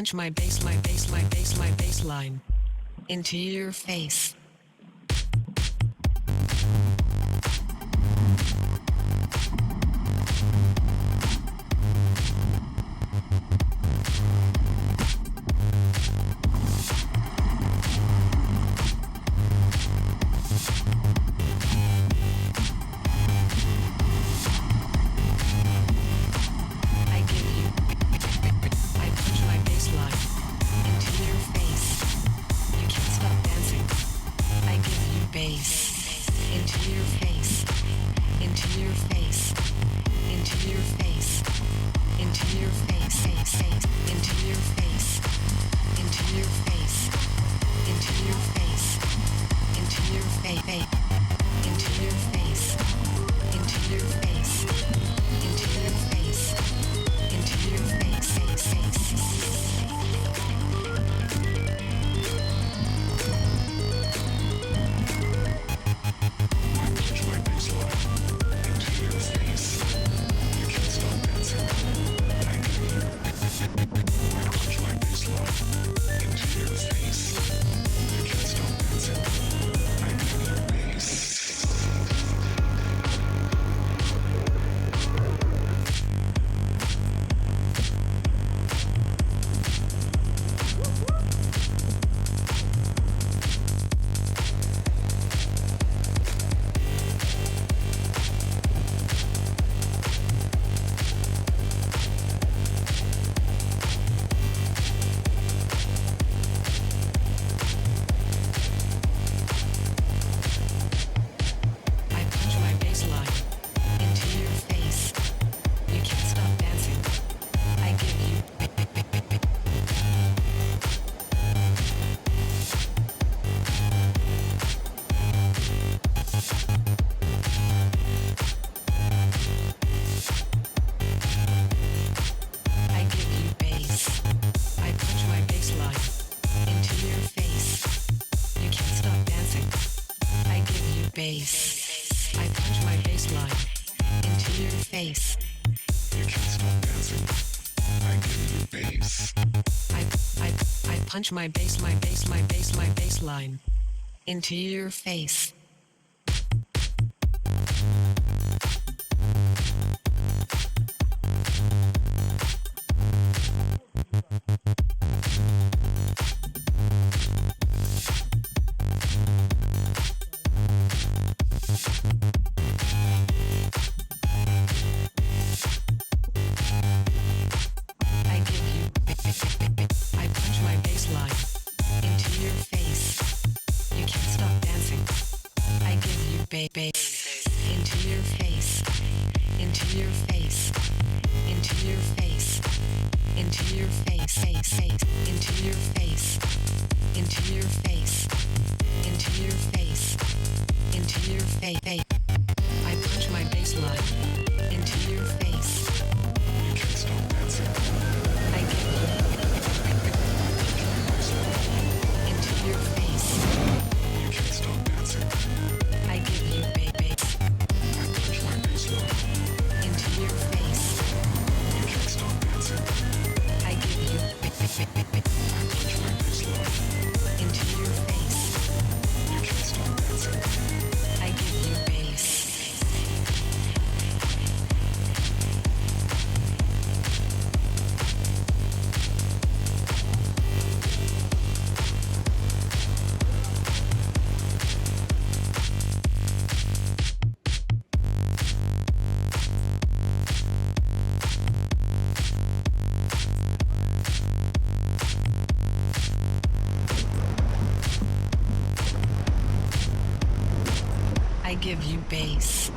Punch my baseline into your face. Punch my baseline into your face. bass. Into your face. Into your face. Into your face. Into your face. Into your face. Into your face. Into your face. Into your face. I punch my baseline into your face. You can't stop dancing. I give you into your face. You can't stop dancing. I give you bass. I punch my baseline into your face. You can't stop dancing. I give you I punch my baseline into your face. You can't stop dancing. I give you bass. I give you bass.